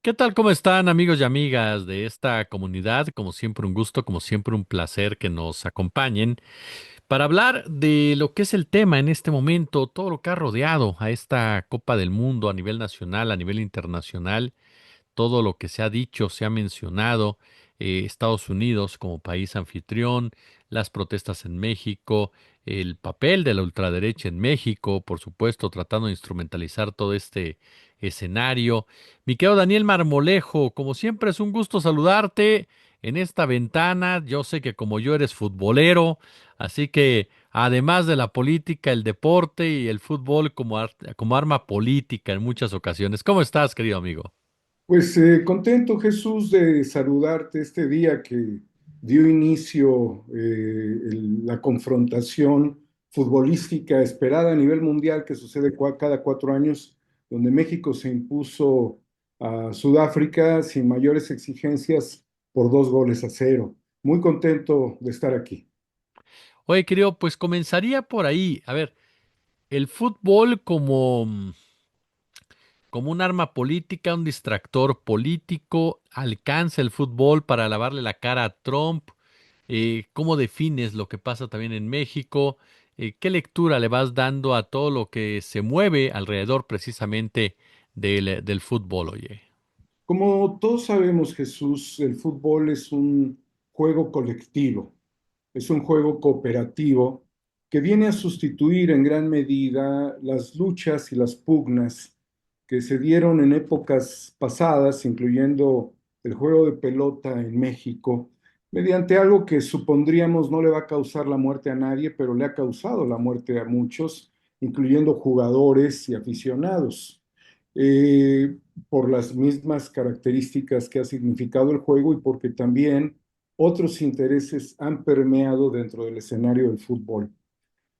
¿Qué tal? ¿Cómo están amigos y amigas de esta comunidad? Como siempre un gusto, como siempre un placer que nos acompañen para hablar de lo que es el tema en este momento, todo lo que ha rodeado a esta Copa del Mundo a nivel nacional, a nivel internacional, todo lo que se ha dicho, se ha mencionado, Estados Unidos como país anfitrión, las protestas en México, el papel de la ultraderecha en México, por supuesto, tratando de instrumentalizar todo este escenario. Mi querido Daniel Marmolejo, como siempre es un gusto saludarte en esta ventana. Yo sé que como yo eres futbolero, así que además de la política, el deporte y el fútbol como arma política en muchas ocasiones. ¿Cómo estás, querido amigo? Pues contento, Jesús, de saludarte este día que dio inicio la confrontación futbolística esperada a nivel mundial que sucede cada 4 años, donde México se impuso a Sudáfrica sin mayores exigencias por 2 goles a cero. Muy contento de estar aquí. Oye, querido, pues comenzaría por ahí. A ver, el fútbol como un arma política, un distractor político, alcanza el fútbol para lavarle la cara a Trump. ¿Cómo defines lo que pasa también en México? ¿Qué lectura le vas dando a todo lo que se mueve alrededor precisamente del fútbol, oye? Como todos sabemos, Jesús, el fútbol es un juego colectivo. Es un juego cooperativo que viene a sustituir en gran medida las luchas y las pugnas que se dieron en épocas pasadas, incluyendo el juego de pelota en México, mediante algo que supondríamos no le va a causar la muerte a nadie, pero le ha causado la muerte a muchos, incluyendo jugadores y aficionados. Por las mismas características que ha significado el juego y porque también otros intereses han permeado dentro del escenario del fútbol.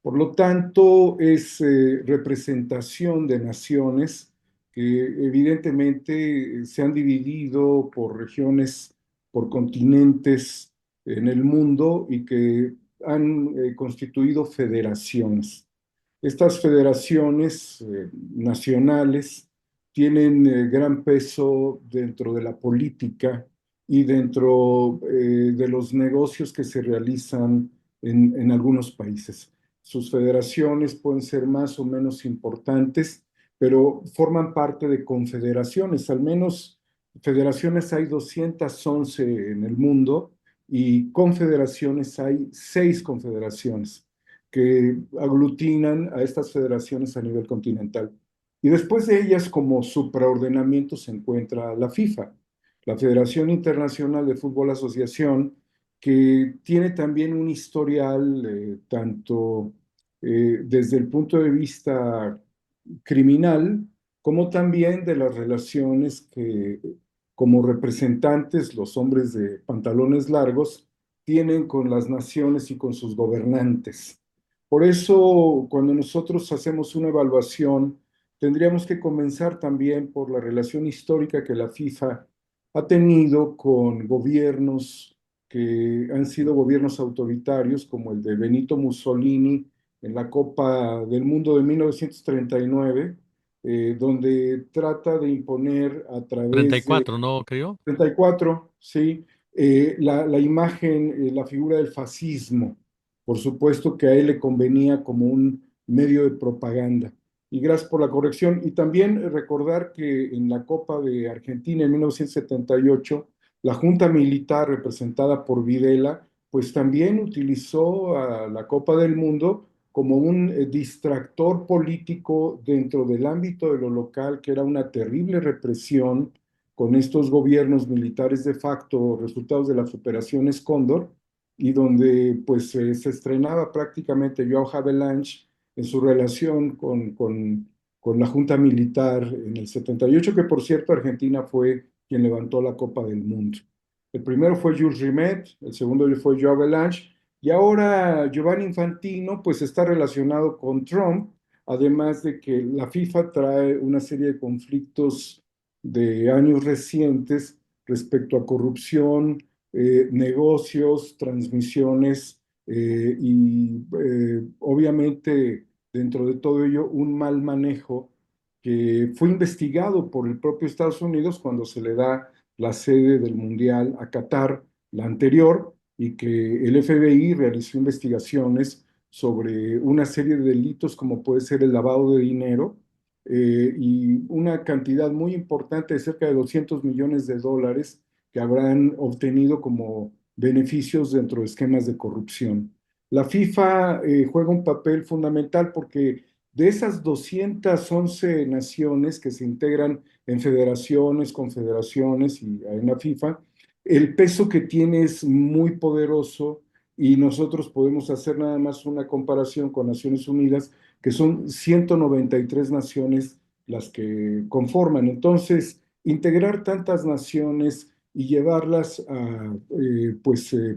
Por lo tanto, es representación de naciones que evidentemente se han dividido por regiones, por continentes en el mundo y que han constituido federaciones. Estas federaciones nacionales tienen gran peso dentro de la política y dentro de los negocios que se realizan en algunos países. Sus federaciones pueden ser más o menos importantes, pero forman parte de confederaciones. Al menos federaciones hay 211 en el mundo y confederaciones hay 6 confederaciones que aglutinan a estas federaciones a nivel continental. Y después de ellas, como supraordenamiento, se encuentra la FIFA, la Federación Internacional de Fútbol Asociación, que tiene también un historial tanto desde el punto de vista criminal, como también de las relaciones que como representantes los hombres de pantalones largos tienen con las naciones y con sus gobernantes. Por eso, cuando nosotros hacemos una evaluación, tendríamos que comenzar también por la relación histórica que la FIFA ha tenido con gobiernos que han sido gobiernos autoritarios, como el de Benito Mussolini en la Copa del Mundo de 1939, donde trata de imponer a través de 34, ¿no, creo? 34, sí, la imagen, la figura del fascismo. Por supuesto que a él le convenía como un medio de propaganda. Y gracias por la corrección. Y también recordar que en la Copa de Argentina en 1978, la Junta Militar representada por Videla, pues también utilizó a la Copa del Mundo como un distractor político dentro del ámbito de lo local, que era una terrible represión con estos gobiernos militares de facto, resultados de las operaciones Cóndor, y donde pues se estrenaba prácticamente Joao Havelange en su relación con la Junta Militar en el 78, que por cierto Argentina fue quien levantó la Copa del Mundo. El primero fue Jules Rimet, el segundo fue Joao Havelange, y ahora Giovanni Infantino pues está relacionado con Trump, además de que la FIFA trae una serie de conflictos de años recientes respecto a corrupción, negocios, transmisiones y obviamente dentro de todo ello un mal manejo que fue investigado por el propio Estados Unidos cuando se le da la sede del Mundial a Qatar, la anterior, y que el FBI realizó investigaciones sobre una serie de delitos como puede ser el lavado de dinero y una cantidad muy importante de cerca de 200 millones de dólares que habrán obtenido como beneficios dentro de esquemas de corrupción. La FIFA juega un papel fundamental porque de esas 211 naciones que se integran en federaciones, confederaciones y en la FIFA, el peso que tiene es muy poderoso y nosotros podemos hacer nada más una comparación con Naciones Unidas, que son 193 naciones las que conforman. Entonces, integrar tantas naciones y llevarlas a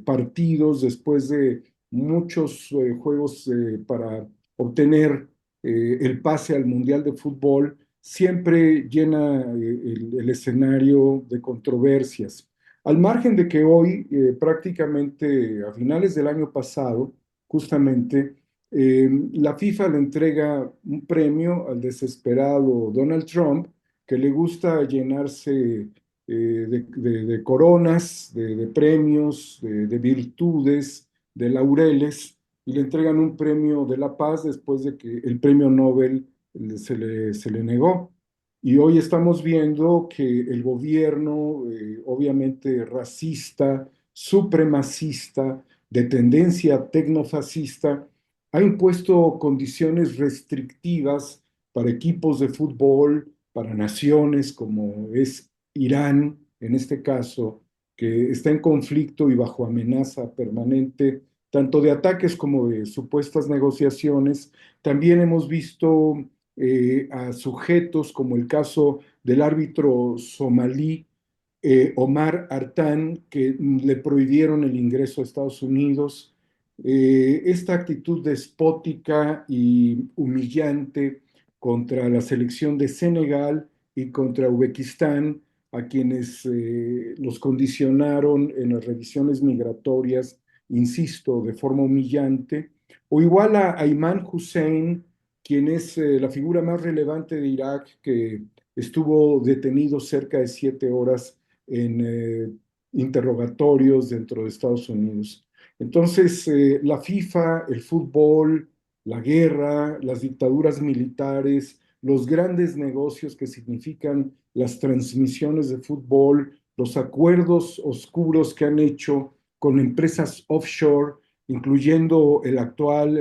partidos después de muchos juegos para obtener el pase al Mundial de Fútbol siempre llena el escenario de controversias. Al margen de que hoy, prácticamente a finales del año pasado, justamente, la FIFA le entrega un premio al desesperado Donald Trump, que le gusta llenarse de coronas, de premios, de virtudes, de laureles, y le entregan un premio de la paz después de que el premio Nobel se le negó. Y hoy estamos viendo que el gobierno, obviamente racista, supremacista, de tendencia tecnofascista, ha impuesto condiciones restrictivas para equipos de fútbol, para naciones como es Irán, en este caso, que está en conflicto y bajo amenaza permanente, tanto de ataques como de supuestas negociaciones. También hemos visto a sujetos como el caso del árbitro somalí Omar Artán, que le prohibieron el ingreso a Estados Unidos. Esta actitud despótica y humillante contra la selección de Senegal y contra Uzbekistán, a quienes los condicionaron en las revisiones migratorias, insisto, de forma humillante, o igual a Ayman Hussein, quien es la figura más relevante de Irak, que estuvo detenido cerca de 7 horas en interrogatorios dentro de Estados Unidos. Entonces, la FIFA, el fútbol, la guerra, las dictaduras militares, los grandes negocios que significan las transmisiones de fútbol, los acuerdos oscuros que han hecho con empresas offshore, incluyendo el actual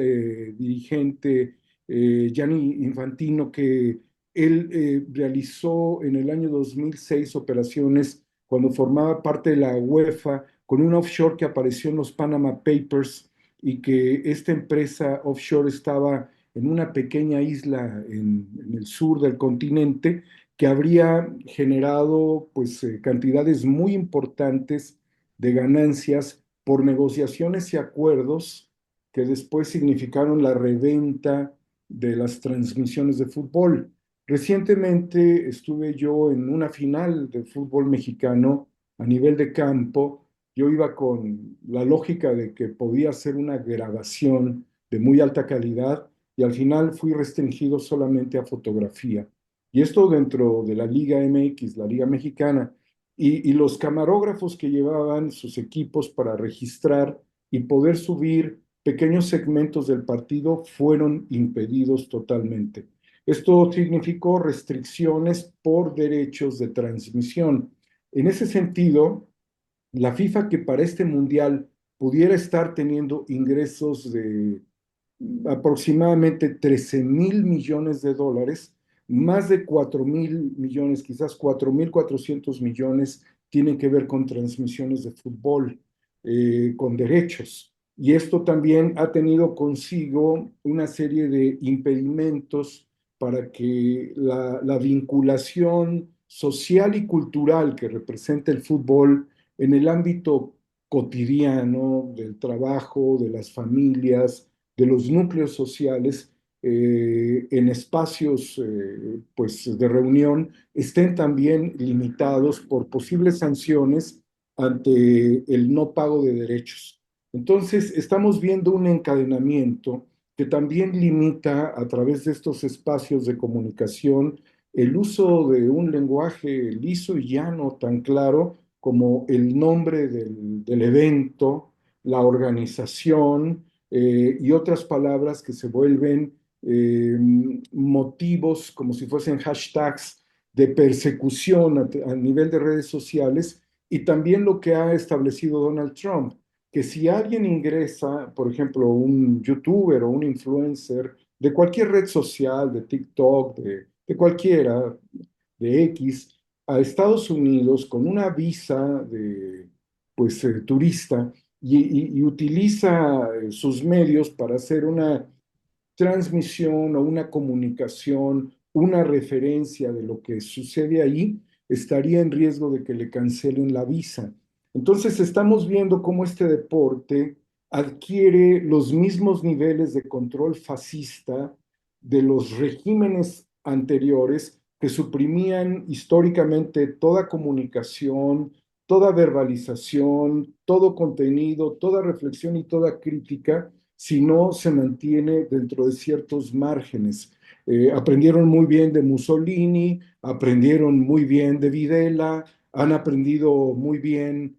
dirigente Gianni Infantino, que él realizó en el año 2006 operaciones cuando formaba parte de la UEFA con un offshore que apareció en los Panama Papers y que esta empresa offshore estaba en una pequeña isla en el sur del continente que habría generado pues cantidades muy importantes de ganancias por negociaciones y acuerdos que después significaron la reventa de las transmisiones de fútbol. Recientemente estuve yo en una final de fútbol mexicano a nivel de campo. Yo iba con la lógica de que podía ser una grabación de muy alta calidad y al final fui restringido solamente a fotografía. Y esto dentro de la Liga MX, la Liga Mexicana, y los camarógrafos que llevaban sus equipos para registrar y poder subir pequeños segmentos del partido fueron impedidos totalmente. Esto significó restricciones por derechos de transmisión. En ese sentido, la FIFA que para este mundial pudiera estar teniendo ingresos de aproximadamente 13.000 millones de dólares, más de 4.000 millones, quizás 4.400 millones tienen que ver con transmisiones de fútbol, con derechos. Y esto también ha tenido consigo una serie de impedimentos para que la vinculación social y cultural que representa el fútbol en el ámbito cotidiano del trabajo, de las familias, de los núcleos sociales en espacios pues de reunión estén también limitados por posibles sanciones ante el no pago de derechos. Entonces, estamos viendo un encadenamiento que también limita a través de estos espacios de comunicación el uso de un lenguaje liso y llano tan claro como el nombre del evento, la organización y otras palabras que se vuelven motivos como si fuesen hashtags de persecución a nivel de redes sociales y también lo que ha establecido Donald Trump, que si alguien ingresa, por ejemplo, un youtuber o un influencer de cualquier red social, de TikTok, de cualquiera, de X, a Estados Unidos con una visa de pues, turista y utiliza sus medios para hacer una transmisión o una comunicación, una referencia de lo que sucede ahí, estaría en riesgo de que le cancelen la visa. Entonces estamos viendo cómo este deporte adquiere los mismos niveles de control fascista de los regímenes anteriores que suprimían históricamente toda comunicación, toda verbalización, todo contenido, toda reflexión y toda crítica si no se mantiene dentro de ciertos márgenes. Aprendieron muy bien de Mussolini, aprendieron muy bien de Videla, han aprendido muy bien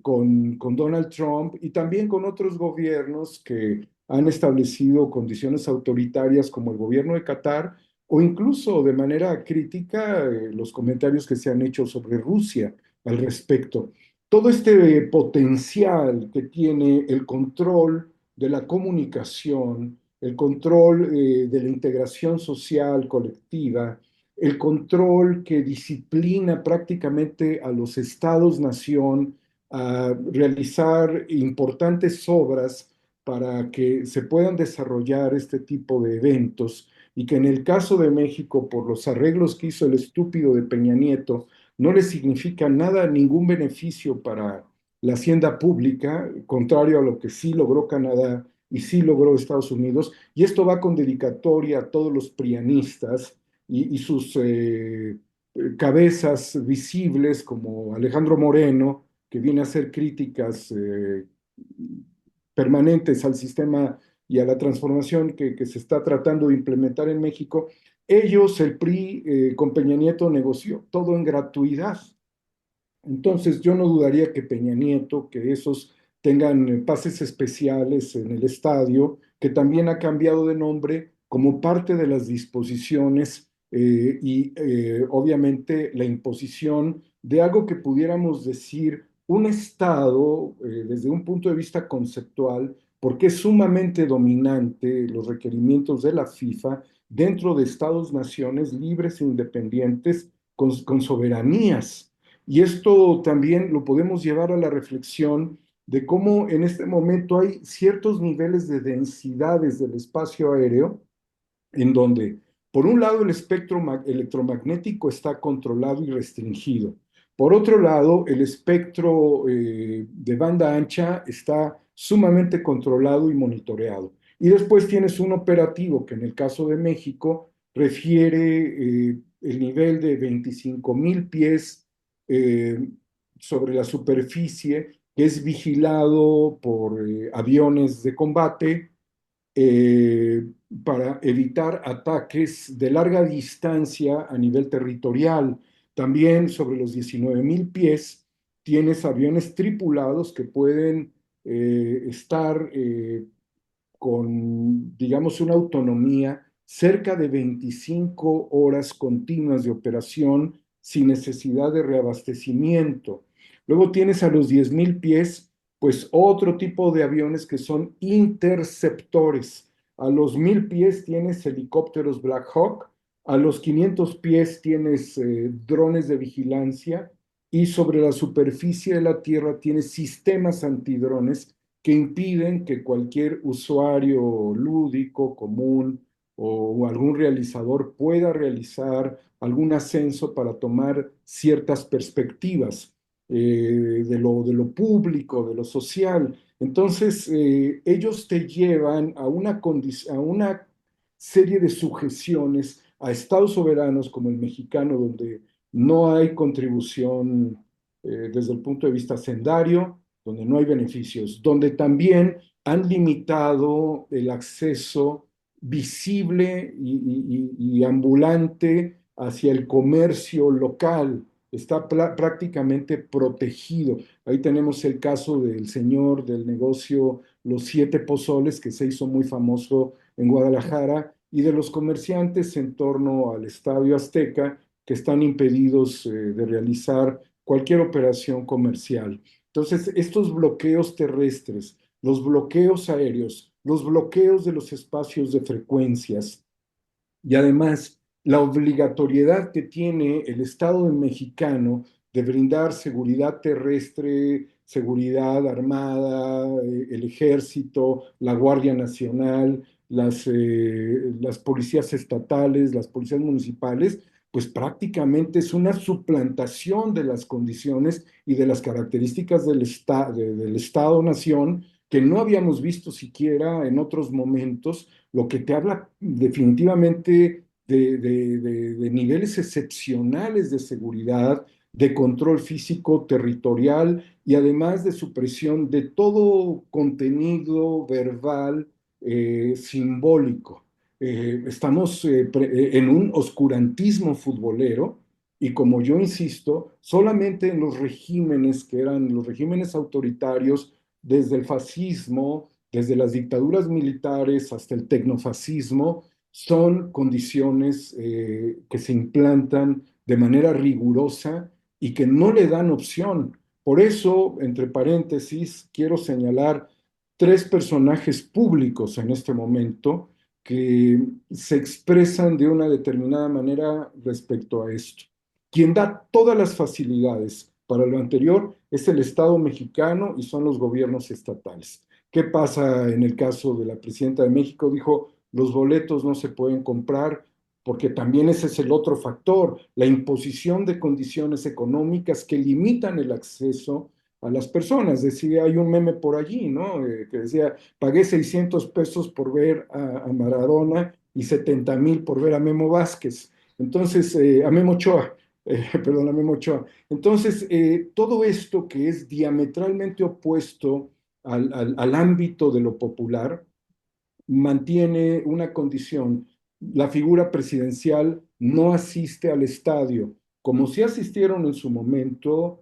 con Donald Trump y también con otros gobiernos que han establecido condiciones autoritarias como el gobierno de Qatar o incluso de manera crítica los comentarios que se han hecho sobre Rusia al respecto. Todo este potencial que tiene el control de la comunicación, el control de la integración social colectiva, el control que disciplina prácticamente a los estados-nación a realizar importantes obras para que se puedan desarrollar este tipo de eventos y que en el caso de México, por los arreglos que hizo el estúpido de Peña Nieto, no le significa nada, ningún beneficio para la hacienda pública, contrario a lo que sí logró Canadá y sí logró Estados Unidos, y esto va con dedicatoria a todos los prianistas y sus cabezas visibles como Alejandro Moreno, que viene a hacer críticas permanentes al sistema y a la transformación que se está tratando de implementar en México. Ellos, el PRI, con Peña Nieto negoció todo en gratuidad. Entonces, yo no dudaría que Peña Nieto, que esos tengan pases especiales en el estadio, que también ha cambiado de nombre como parte de las disposiciones obviamente la imposición de algo que pudiéramos decir un Estado desde un punto de vista conceptual, porque es sumamente dominante los requerimientos de la FIFA dentro de Estados-naciones libres e independientes con soberanías. Y esto también lo podemos llevar a la reflexión de cómo en este momento hay ciertos niveles de densidades del espacio aéreo en donde, por un lado, el espectro electromagnético está controlado y restringido. Por otro lado, el espectro de banda ancha está sumamente controlado y monitoreado. Y después tienes un operativo que en el caso de México refiere el nivel de 25,000 pies eh, sobre la superficie, que es vigilado por aviones de combate eh, para evitar ataques de larga distancia a nivel territorial. También sobre los 19,000 pies tienes aviones tripulados que pueden estar con, digamos, una autonomía cerca de 25 horas continuas de operación sin necesidad de reabastecimiento. Luego tienes a los 10,000 pies, pues otro tipo de aviones que son interceptores. A los 1,000 pies tienes helicópteros Black Hawk, a los 500 pies tienes drones de vigilancia y sobre la superficie de la Tierra tienes sistemas antidrones que impiden que cualquier usuario lúdico común o algún realizador pueda realizar algún ascenso para tomar ciertas perspectivas de lo público, de lo social. Entonces, ellos te llevan a una serie de sujeciones a estados soberanos como el mexicano, donde no hay contribución desde el punto de vista sendario, donde no hay beneficios, donde también han limitado el acceso visible y ambulante hacia el comercio local, está prácticamente protegido. Ahí tenemos el caso del señor del negocio Los Siete Pozoles, que se hizo muy famoso en Guadalajara, y de los comerciantes en torno al Estadio Azteca, que están impedidos de realizar cualquier operación comercial. Entonces, estos bloqueos terrestres, los bloqueos aéreos, los bloqueos de los espacios de frecuencias, y además, la obligatoriedad que tiene el Estado mexicano de brindar seguridad terrestre, seguridad armada, el ejército, la Guardia Nacional, las policías estatales, las policías municipales, pues prácticamente es una suplantación de las condiciones y de las características del Estado-nación que no habíamos visto siquiera en otros momentos, lo que te habla definitivamente de niveles excepcionales de seguridad, de control físico territorial y además de supresión de todo contenido verbal simbólico. Estamos en un oscurantismo futbolero y como yo insisto, solamente en los regímenes que eran los regímenes autoritarios, desde el fascismo, desde las dictaduras militares hasta el tecnofascismo, son condiciones que se implantan de manera rigurosa y que no le dan opción. Por eso, entre paréntesis, quiero señalar tres personajes públicos en este momento que se expresan de una determinada manera respecto a esto. Quien da todas las facilidades para lo anterior es el Estado mexicano y son los gobiernos estatales. ¿Qué pasa en el caso de la presidenta de México? Dijo, los boletos no se pueden comprar porque también ese es el otro factor, la imposición de condiciones económicas que limitan el acceso a las personas. Decía, hay un meme por allí, ¿no? Que decía, pagué 600 pesos por ver a Maradona y 70,000 por ver a Memo Vázquez. Entonces, a Memo Ochoa, perdón, a Memo Ochoa. Entonces, todo esto que es diametralmente opuesto al ámbito de lo popular, mantiene una condición. La figura presidencial no asiste al estadio, como si asistieron en su momento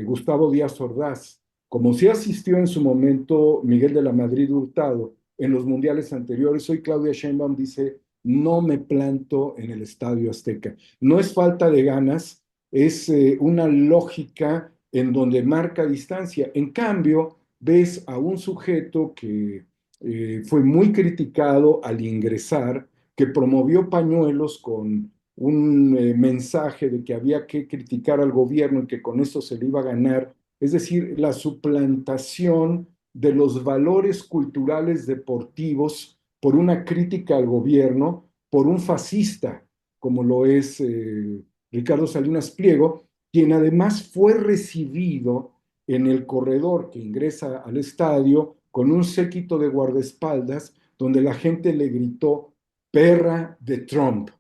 Gustavo Díaz Ordaz, como si asistió en su momento Miguel de la Madrid Hurtado en los mundiales anteriores. Hoy Claudia Sheinbaum dice, no me planto en el Estadio Azteca. No es falta de ganas, es una lógica en donde marca distancia. En cambio, ves a un sujeto que fue muy criticado al ingresar, que promovió pañuelos con un mensaje de que había que criticar al gobierno y que con eso se le iba a ganar, es decir, la suplantación de los valores culturales deportivos por una crítica al gobierno, por un fascista, como lo es Ricardo Salinas Pliego, quien además fue recibido en el corredor que ingresa al estadio con un séquito de guardaespaldas donde la gente le gritó perra de Trump,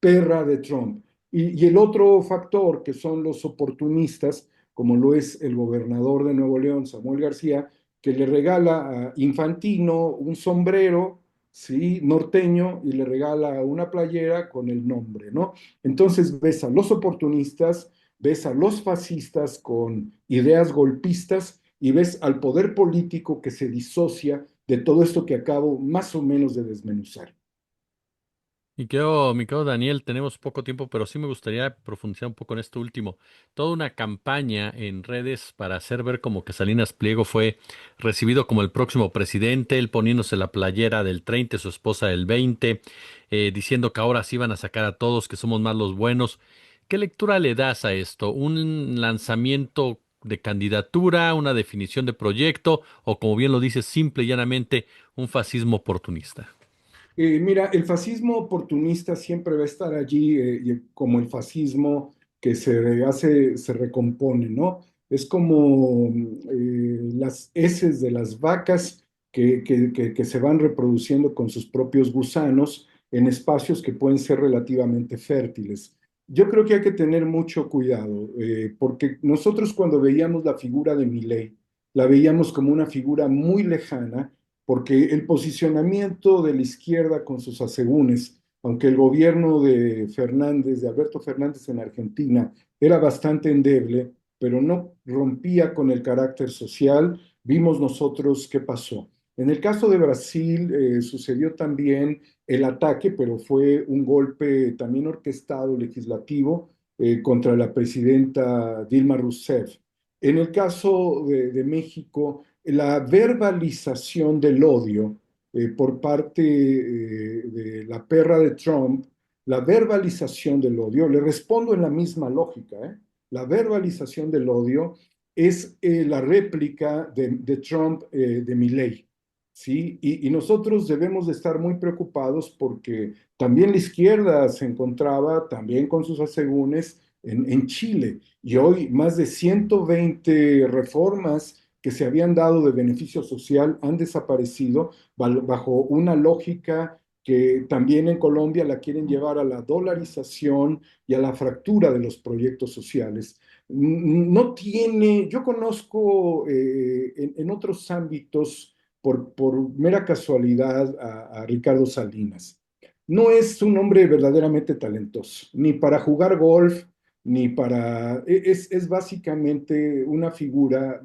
perra de Trump. Y el otro factor, que son los oportunistas, como lo es el gobernador de Nuevo León, Samuel García, que le regala a Infantino un sombrero, ¿sí? Norteño, y le regala una playera con el nombre, ¿no? Entonces ves a los oportunistas, ves a los fascistas con ideas golpistas y ves al poder político que se disocia de todo esto que acabo más o menos de desmenuzar. Mi querido Daniel, tenemos poco tiempo, pero sí me gustaría profundizar un poco en esto último. Toda una campaña en redes para hacer ver como que Salinas Pliego fue recibido como el próximo presidente, él poniéndose la playera del 30, su esposa del 20, diciendo que ahora sí van a sacar a todos, que somos más los buenos. ¿Qué lectura le das a esto? ¿Un lanzamiento de candidatura, una definición de proyecto o, como bien lo dices, simple y llanamente un fascismo oportunista? Mira, el fascismo oportunista siempre va a estar allí, como el fascismo que se recompone, ¿no? Es como las heces de las vacas que se van reproduciendo con sus propios gusanos en espacios que pueden ser relativamente fértiles. Yo creo que hay que tener mucho cuidado, porque nosotros cuando veíamos la figura de Milei, la veíamos como una figura muy lejana porque el posicionamiento de la izquierda con sus asegúnes aunque el gobierno de Fernández, de Alberto Fernández en Argentina, era bastante endeble, pero no rompía con el carácter social, vimos nosotros qué pasó. En el caso de Brasil sucedió también el ataque, pero fue un golpe también orquestado legislativo contra la presidenta Dilma Rousseff. En el caso de México, la verbalización del odio por parte de la perra de Trump, la verbalización del odio, le respondo en la misma lógica, la verbalización del odio es la réplica de Trump de Milley, ¿sí? Y nosotros debemos de estar muy preocupados porque también la izquierda se encontraba, también con sus asegúnes, en Chile. Y hoy más de 120 reformas que se habían dado de beneficio social han desaparecido bajo una lógica que también en Colombia la quieren llevar a la dolarización y a la fractura de los proyectos sociales. No tiene, yo conozco en otros ámbitos, por mera casualidad, a Ricardo Salinas. No es un hombre verdaderamente talentoso, ni para jugar golf, ni para... Es básicamente una figura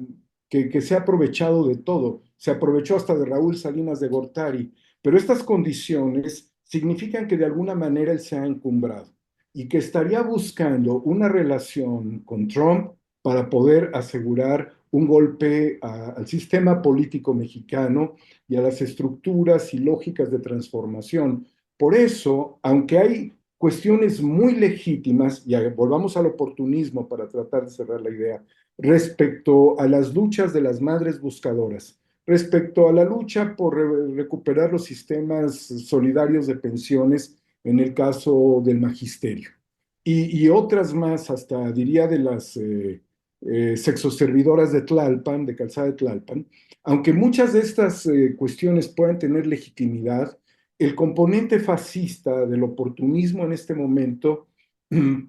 que se ha aprovechado de todo. Se aprovechó hasta de Raúl Salinas de Gortari, pero estas condiciones significan que de alguna manera él se ha encumbrado y que estaría buscando una relación con Trump para poder asegurar un golpe al sistema político mexicano y a las estructuras y lógicas de transformación. Por eso, aunque hay cuestiones muy legítimas, y volvamos al oportunismo para tratar de cerrar la idea, respecto a las luchas de las madres buscadoras, respecto a la lucha por recuperar los sistemas solidarios de pensiones en el caso del magisterio. Y otras más, hasta diría de las sexoservidoras de Tlalpan, de Calzada de Tlalpan, aunque muchas de estas cuestiones puedan tener legitimidad, el componente fascista del oportunismo en este momento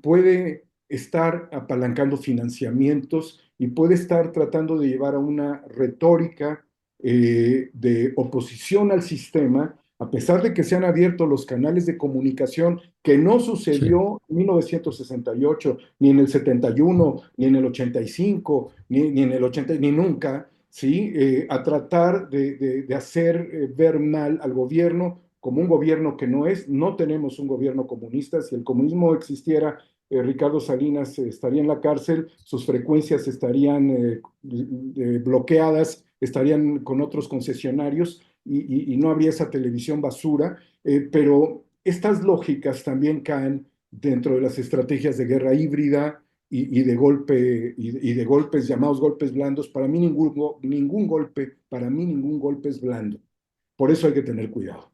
puede estar apalancando financiamientos y puede estar tratando de llevar a una retórica de oposición al sistema, a pesar de que se han abierto los canales de comunicación, que no Sí. sucedió en 1968, ni en el 71, ni en el 85, ni en el 80, ni nunca, ¿sí? A tratar de hacer ver mal al gobierno como un gobierno que no es. No tenemos un gobierno comunista. Si el comunismo existiera, Ricardo Salinas estaría en la cárcel, sus frecuencias estarían bloqueadas, estarían con otros concesionarios y no habría esa televisión basura, pero estas lógicas también caen dentro de las estrategias de guerra híbrida y de golpe y de golpes llamados golpes blandos. Para mí ningún golpe, para mí ningún golpe es blando. Por eso hay que tener cuidado.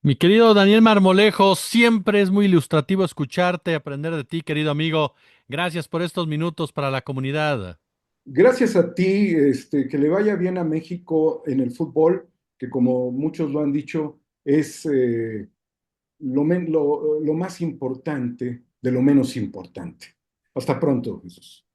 Mi querido Daniel Marmolejo, siempre es muy ilustrativo escucharte, aprender de ti, querido amigo. Gracias por estos minutos para la comunidad. Gracias a ti, que le vaya bien a México en el fútbol, que como muchos lo han dicho, es lo más importante de lo menos importante. Hasta pronto, Jesús.